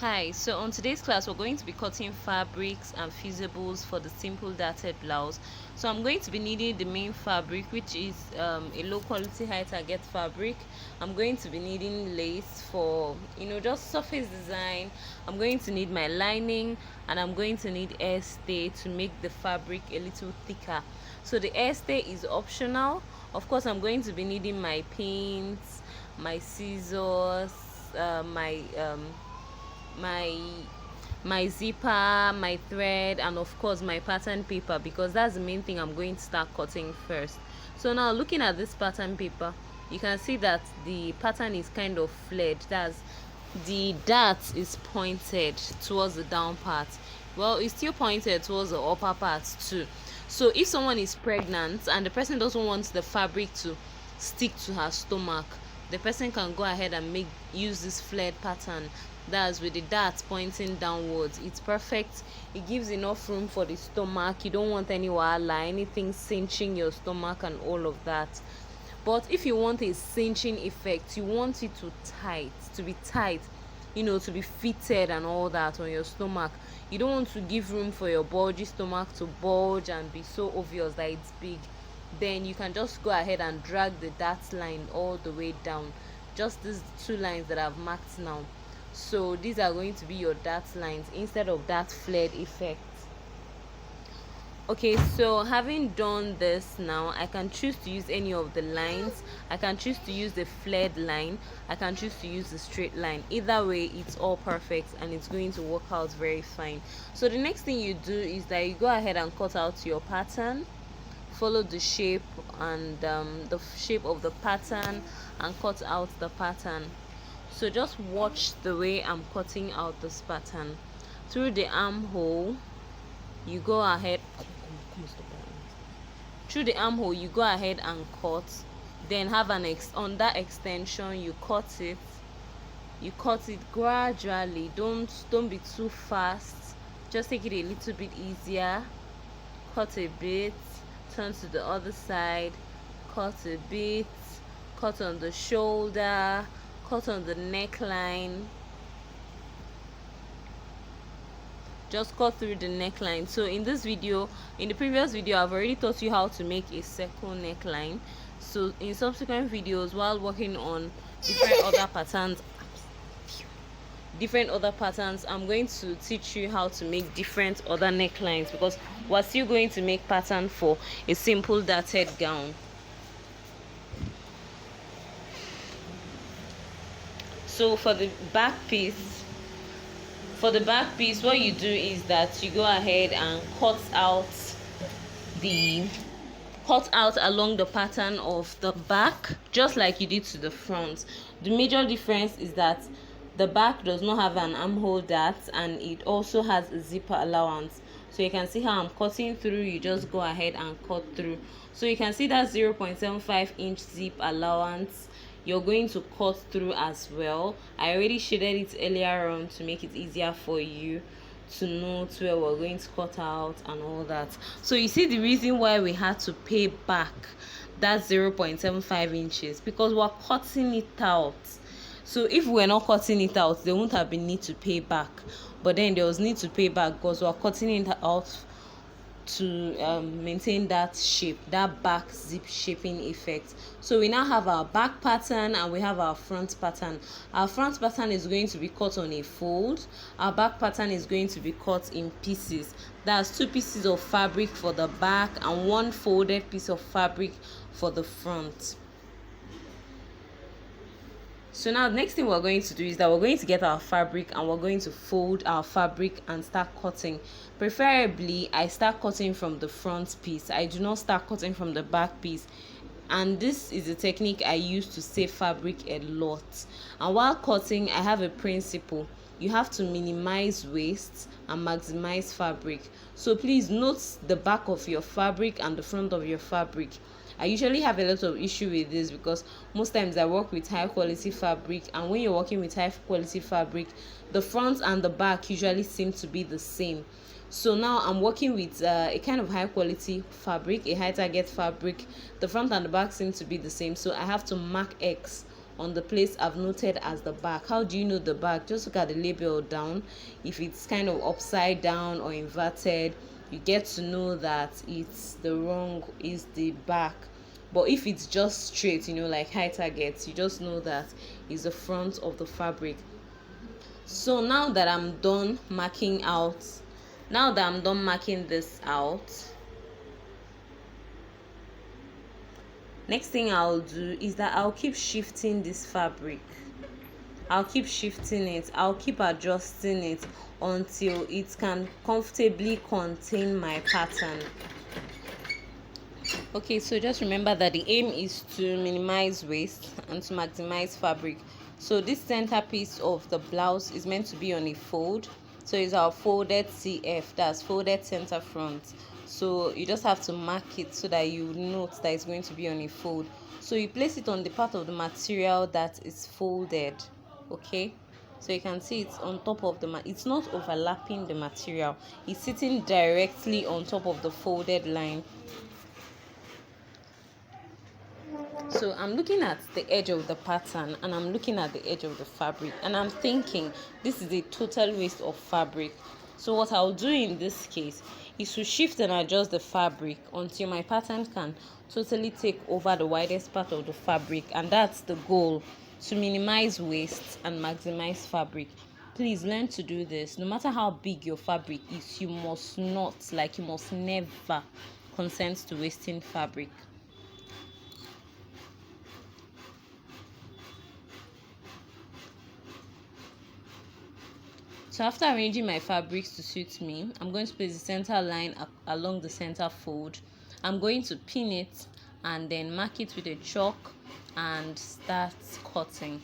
Hi, so on today's class we're going to be cutting fabrics and fusibles for the simple darted blouse. So I'm going to be needing the main fabric, which is a low quality high target fabric. I'm going to be needing lace for just surface design. I'm going to need my lining, and I'm going to need air stay to make the fabric a little thicker. So the air stay is optional. Of course, I'm going to be needing my pins, my scissors, my my zipper, my thread, and of course my pattern paper, because that's the main thing I'm going to start cutting first. So now, looking at this pattern paper, you can see that the pattern is kind of flared. That's the dart is pointed towards the down part. Well, it's still pointed towards the upper part too. So if someone is pregnant and the person doesn't want the fabric to stick to her stomach, the person can go ahead and use this flared pattern. That's with the dart pointing downwards. It's perfect. It gives enough room for the stomach. You don't want any wahala, anything cinching your stomach and all of that. But if you want a cinching effect, you want it to be tight, to be fitted and all that on your stomach. You don't want to give room for your bulgy stomach to bulge and be so obvious that it's big. Then you can just go ahead and drag the dart line all the way down. Just these two lines that I've marked now. So these are going to be your dart lines instead of that flared effect. Okay, so having done this, now I can choose to use any of the lines. I can choose to use the flared line, I can choose to use the straight line. Either way, it's all perfect and it's going to work out very fine. So the next thing you do is that you go ahead and cut out your pattern. Follow the shape and the shape of the pattern and cut out the pattern. So just watch the way I'm cutting out this pattern. Through the armhole, you go ahead through the armhole you go ahead and cut. Then have on that extension, you cut it gradually. Don't be too fast. Just take it a little bit easier. Cut a bit, turn to the other side, cut a bit, cut on the shoulder, cut on the neckline. Just cut through the neckline. So in the previous video, I've already taught you how to make a circle neckline. So in subsequent videos, while working on different other patterns, I'm going to teach you how to make different other necklines, because we're still going to make pattern for a simple darted gown. So for the back piece, what you do is that you go ahead and cut out along the pattern of the back, just like you did to the front. The major difference is that the back does not have an armhole dart, and it also has a zipper allowance. So you can see how I'm cutting through. You just go ahead and cut through. So you can see that 0.75-inch zip allowance you're going to cut through as well. I already shaded it earlier on to make it easier for you to note where we're going to cut out and all that. So you see the reason why we had to pay back that 0.75 inches, because we're cutting it out. So if we're not cutting it out, there won't have been need to pay back, but then there was need to pay back because we're cutting it out to maintain that shape, that back zip shaping effect. So we now have our back pattern and we have our front pattern. Our front pattern is going to be cut on a fold. Our back pattern is going to be cut in pieces. That's 2 pieces of fabric for the back and 1 folded piece of fabric for the front. So now the next thing we're going to do is that we're going to get our fabric and we're going to fold our fabric and start cutting. Preferably, I start cutting from the front piece. I do not start cutting from the back piece. And this is a technique I use to save fabric a lot. And while cutting, I have a principle. You have to minimize waste and maximize fabric. So please note the back of your fabric and the front of your fabric. I usually have a lot of issue with this because most times I work with high quality fabric, and when you're working with high quality fabric, the front and the back usually seem to be the same. So now I'm working with a kind of high quality fabric, a high target fabric. The front and the back seem to be the same, so I have to mark X on the place I've noted as the back. How do you know the back? Just look at the label down. If it's kind of upside down or inverted, you get to know that it's the wrong is the back. But if it's just straight, like high targets, you just know that is the front of the fabric. So now that I'm done marking this out, next thing I'll do is that I'll keep shifting this fabric. I'll keep shifting it. I'll keep adjusting it until it can comfortably contain my pattern. Okay, so just remember that the aim is to minimize waste and to maximize fabric. So this center piece of the blouse is meant to be on a fold. So it's our folded CF, that's folded center front. So you just have to mark it so that you note that it's going to be on a fold. So you place it on the part of the material that is folded. Okay, so you can see it's on top of it's not overlapping the material, it's sitting directly on top of the folded line. So I'm looking at the edge of the pattern and I'm looking at the edge of the fabric and I'm thinking this is a total waste of fabric. So what I'll do in this case is to shift and adjust the fabric until my pattern can totally take over the widest part of the fabric, and that's the goal, to minimize waste and maximize fabric. Please learn to do this. No matter how big your fabric is, you must never consent to wasting fabric. So after arranging my fabrics to suit me, I'm going to place the center line along the center fold. I'm going to pin it and then mark it with a chalk and start cutting.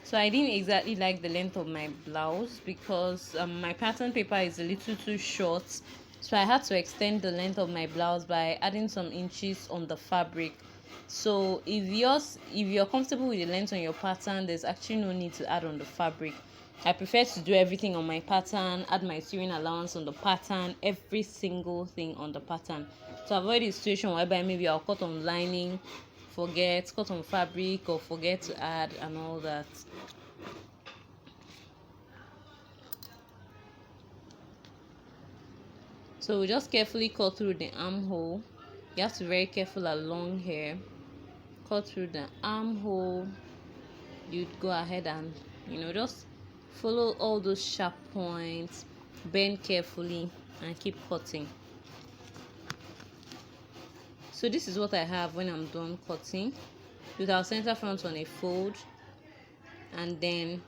So I didn't exactly like the length of my blouse because my pattern paper is a little too short. So I had to extend the length of my blouse by adding some inches on the fabric. So if you're comfortable with the length on your pattern, there's actually no need to add on the fabric. I prefer to do everything on my pattern, add my sewing allowance on the pattern, every single thing on the pattern, to avoid a situation whereby maybe I'll cut on lining, cut on fabric, or forget to add and all that. So we just carefully cut through the armhole. You have to be very careful along here. Cut through the armhole. You'd go ahead and just follow all those sharp points, bend carefully and keep cutting. So this is what I have when I'm done cutting, with our center front on a fold, and then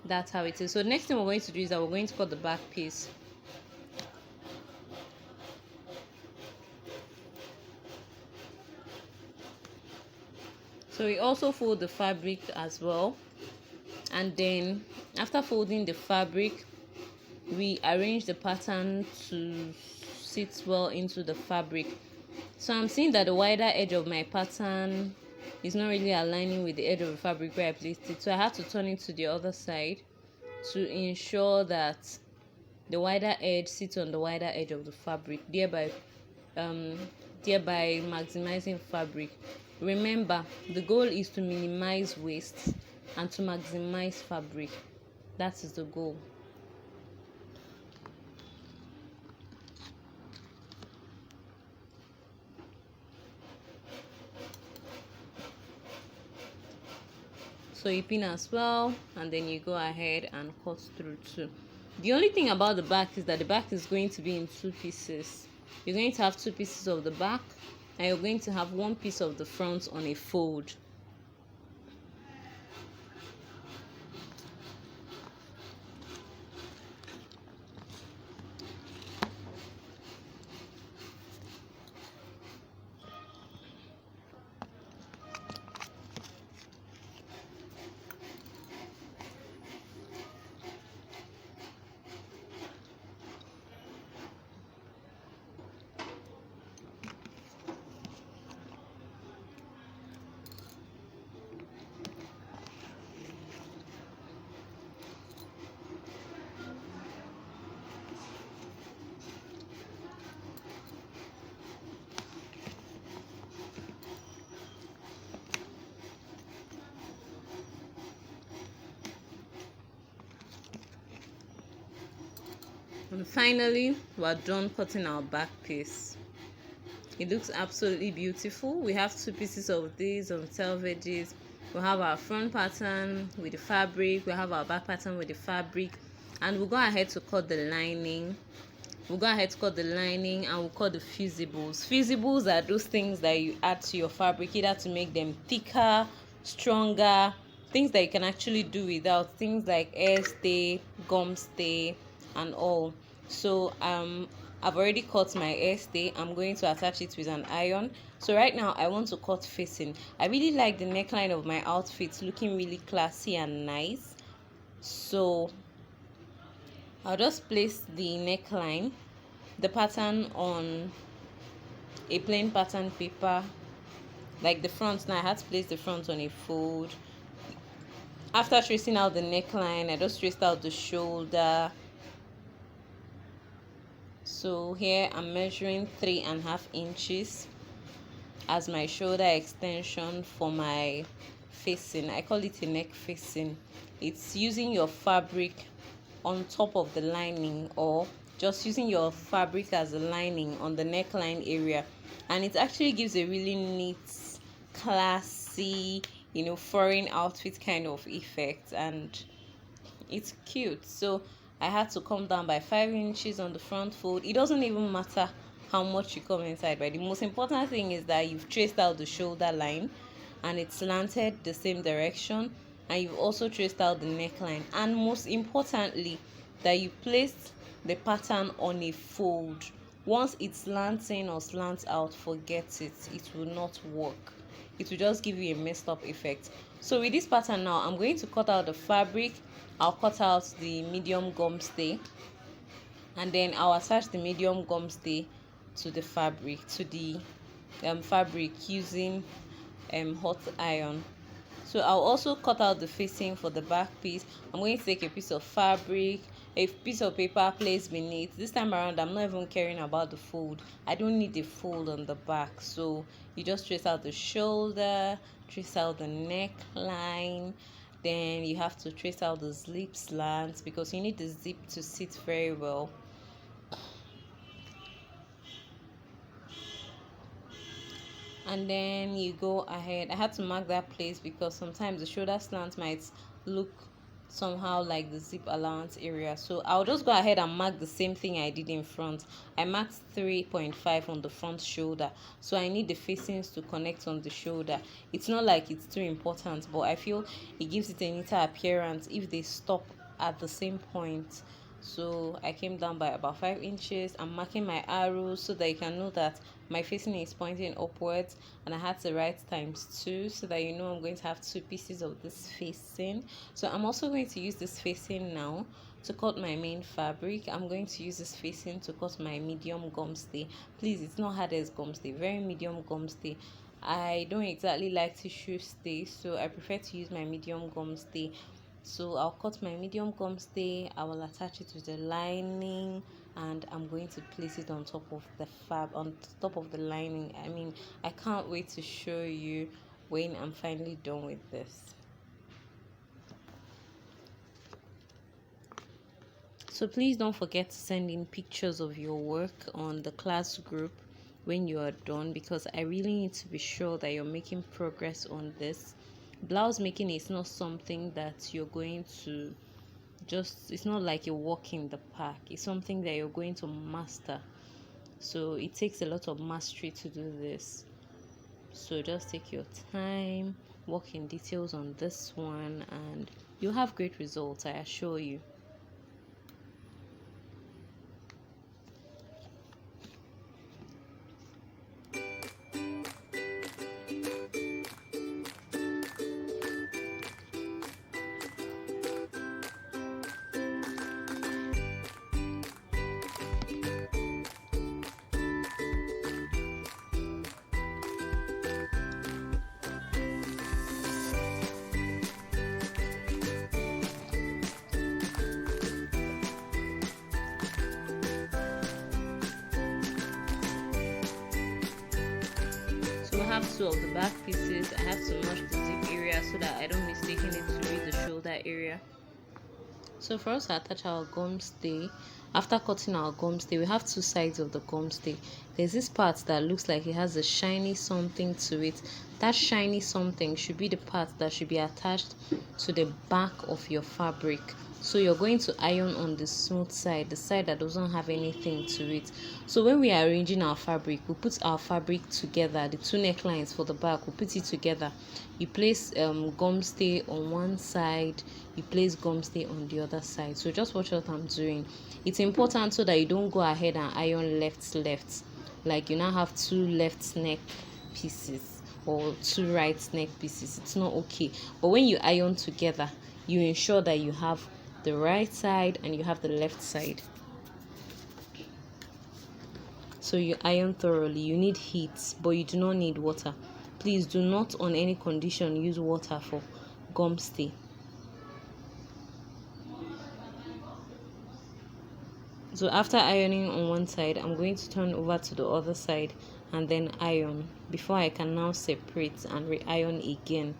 that's how it is. So the next thing we're going to do is that we're going to cut the back piece. So we also fold the fabric as well, and then after folding the fabric, we arrange the pattern to sit well into the fabric. So I'm seeing that the wider edge of my pattern is not really aligning with the edge of the fabric where I placed it, so I had to turn it to the other side to ensure that the wider edge sits on the wider edge of the fabric, thereby maximizing fabric. Remember, the goal is to minimize waste and to maximize fabric. That is the goal. So you pin as well, and then you go ahead and cut through too. The only thing about the back is that the back is going to be in two pieces. You're going to have two pieces of the back, and you're going to have one piece of the front on a fold. And finally, we're done cutting our back piece. It looks absolutely beautiful. We have 2 pieces of these on selvages. We have our front pattern with the fabric, we have our back pattern with the fabric, and we'll go ahead to cut the lining. And we'll cut the fusibles. Fusibles are those things that you add to your fabric, either to make them thicker, stronger, things that you can actually do without, things like air stay, gum stay, and all. So I've already cut my air stay. I'm going to attach it with an iron. So right now I want to cut facing. I really like the neckline of my outfit, looking really classy and nice. So I'll just place the neckline, the pattern, on a plain pattern paper, like the front. Now I had to place the front on a fold. After tracing out the neckline, I just traced out the shoulder. So here I'm measuring 3.5 inches as my shoulder extension for my facing. I call it a neck facing. It's using your fabric on top of the lining, or just using your fabric as a lining on the neckline area, and it actually gives a really neat, classy, foreign outfit kind of effect, and it's cute. So I had to come down by 5 inches on the front fold. It doesn't even matter how much you come inside, but the most important thing is that you've traced out the shoulder line and it's slanted the same direction, and you've also traced out the neckline, and most importantly that you placed the pattern on a fold. Once it slants in or slants out, forget it. It will not work. It will just give you a messed up effect. So with this pattern now, I'm going to cut out the fabric. I'll cut out the medium gum stay, and then I'll attach the medium gum stay to the fabric, using hot iron. So I'll also cut out the facing for the back piece. I'm going to take a piece of fabric, a piece of paper, place beneath. This time around I'm not even caring about the fold. I don't need the fold on the back. So you just trace out the shoulder, trace out the neckline, then you have to trace out the zip slants because you need the zip to sit very well. And then you go ahead. I had to mark that place because sometimes the shoulder slant might look somehow like the zip allowance area. So I'll just go ahead and mark the same thing I did in front. I marked 3.5 on the front shoulder, so I need the facings to connect on the shoulder. It's not like it's too important, but I feel it gives it a neater appearance if they stop at the same point. So I came down by about 5 inches. I'm marking my arrows so that you can know that my facing is pointing upwards, and I had to write ×2 so that you know I'm going to have 2 pieces of this facing. So I'm also going to use this facing now to cut my main fabric. I'm going to use this facing to cut my medium gum stay. Please, it's not hard as gum stay, very medium gum stay. I don't exactly like tissue stay, so I prefer to use my medium gum stay. So I'll cut my medium gum stay, I will attach it with the lining, and I'm going to place it on top of the the lining. I mean, I can't wait to show you when I'm finally done with this. So please don't forget to send in pictures of your work on the class group when you are done, because I really need to be sure that you're making progress on this. Blouse making is not something that you're going to it's not like a walk in the park. It's something that you're going to master. So it takes a lot of mastery to do this. So just take your time, work in details on this one, and you'll have great results, I assure you. I have 2 of the back pieces. I have to match the zip area so that I don't mistake it to read the shoulder area. So for us to attach our gum stay, after cutting our gum stay, we have two sides of the gum stay. There's this part that looks like it has a shiny something to it. That shiny something should be the part that should be attached to the back of your fabric. So you're going to iron on the smooth side, the side that doesn't have anything to it. So when we are arranging our fabric, we put our fabric together, the two necklines for the back, we put it together. You place gum stay on one side, you place gum stay on the other side. So just watch what I'm doing. It's important so that you don't go ahead and iron left, like you now have two left neck pieces or two right neck pieces. It's not okay. But when you iron together, you ensure that you have the right side and you have the left side. So you iron thoroughly. You need heat, but you do not need water. Please do not on any condition use water for gum stay. So after ironing on one side, I'm going to turn over to the other side and then iron before I can now separate and re-iron again.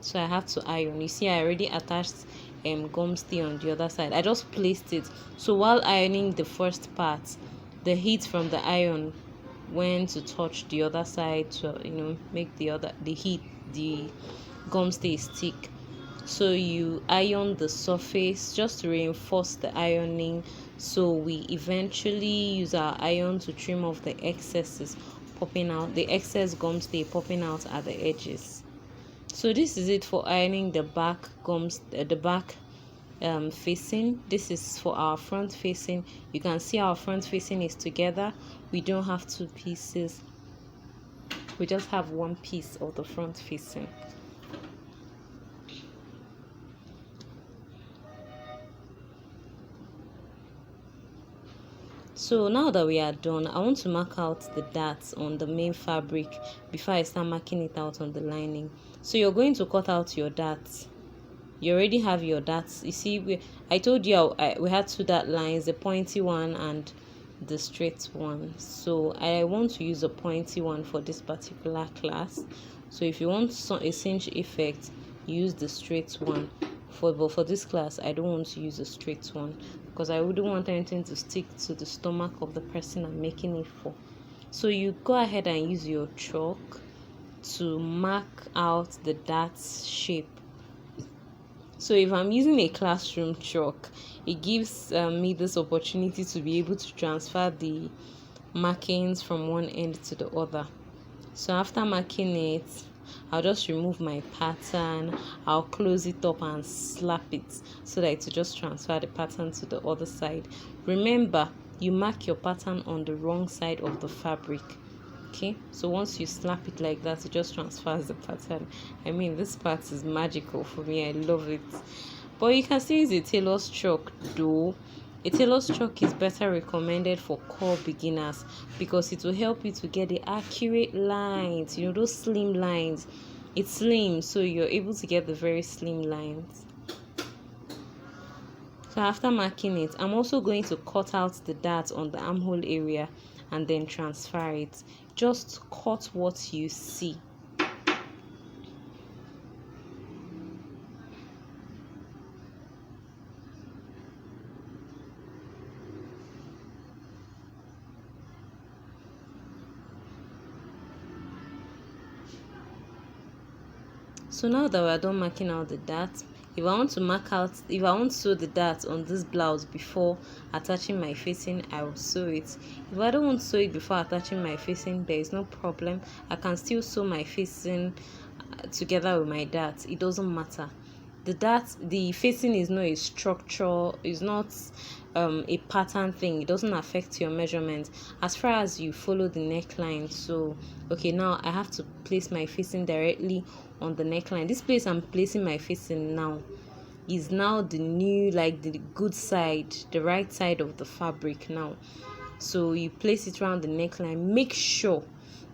So I have to iron. You see, I already attached gum stay on the other side. I just placed it. So while ironing the first part, the heat from the iron went to touch the other side to make the gum stay stick. So you iron the surface just to reinforce the ironing. So we eventually use our iron to trim off the excesses popping out, the excess gum stay popping out at the edges. So this is it for ironing the back facing. This is for our front facing. You can see our front facing is together. We don't have two pieces, we just have one piece of the front facing. So now that we are done, I want to mark out the darts on the main fabric before I start marking it out on the lining. So you're going to cut out your darts. You already have your darts. You see, I told you we had two dart lines, the pointy one and the straight one. So I want to use a pointy one for this particular class. So if you want a cinch effect, use the straight one. But for this class, I don't want to use a straight one because I wouldn't want anything to stick to the stomach of the person I'm making it for. So you go ahead and use your chalk to mark out the dart shape. So if I'm using a classroom chalk, it gives me this opportunity to be able to transfer the markings from one end to the other. So after marking it, I'll just remove my pattern, I'll close it up and slap it so that it will just transfer the pattern to the other side. Remember, you mark your pattern on the wrong side of the fabric. Okay, so once you slap it like that, it just transfers the pattern. I mean, this part is magical for me. I love it. But you can still use a tailor's chalk though. A tailor's chalk is better recommended for core beginners because it will help you to get the accurate lines, those slim lines. It's slim, so you're able to get the very slim lines. So after marking it, I'm also going to cut out the dart on the armhole area and then transfer it. Just cut what you see. So now that we're done marking out the dart, if I want to sew the dart on this blouse before attaching my facing, I will sew it. If I don't want to sew it before attaching my facing, there is no problem. I can still sew my facing together with my dart. It doesn't matter. The facing is not a structure, is not a pattern thing. It doesn't affect your measurement as far as you follow the neckline. So okay, now I have to place my facing directly on the neckline. This place I'm placing my facing now is now the new, like the good side, the right side of the fabric now. So you place it around the neckline. Make sure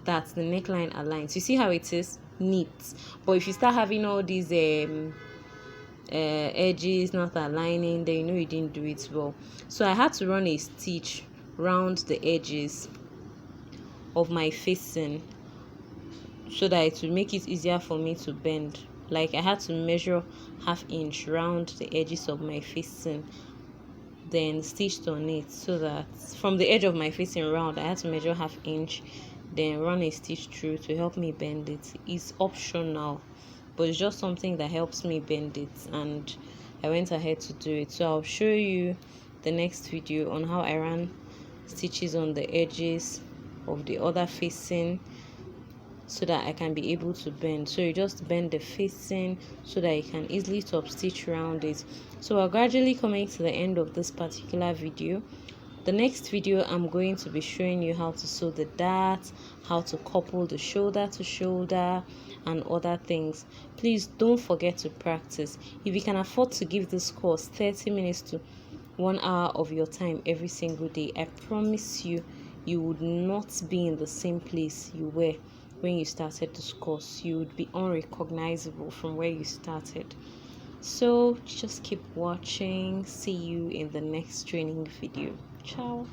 that the neckline aligns. You see how it is neat. But if you start having all these edges not aligning, then you didn't do it well. So I had to run a stitch round the edges of my facing so that it will make it easier for me to bend. like I had to measure ½ inch round the edges of my facing, then stitched on it, so that from the edge of my facing round I had to measure ½ inch, then run a stitch through to help me bend it. It's optional, but it's just something that helps me bend it, and I went ahead to do it. So I'll show you the next video on how I ran stitches on the edges of the other facing so that I can be able to bend. So you just bend the facing so that you can easily top stitch around it. So we're gradually coming to the end of this particular video. The next video, I'm going to be showing you how to sew the dart, how to couple the shoulder to shoulder, and other things. Please don't forget to practice. If you can afford to give this course 30 minutes to 1 hour of your time every single day, I promise you, you would not be in the same place you were when you started this course. You would be unrecognizable from where you started. So just keep watching. See you in the next training video. Ciao.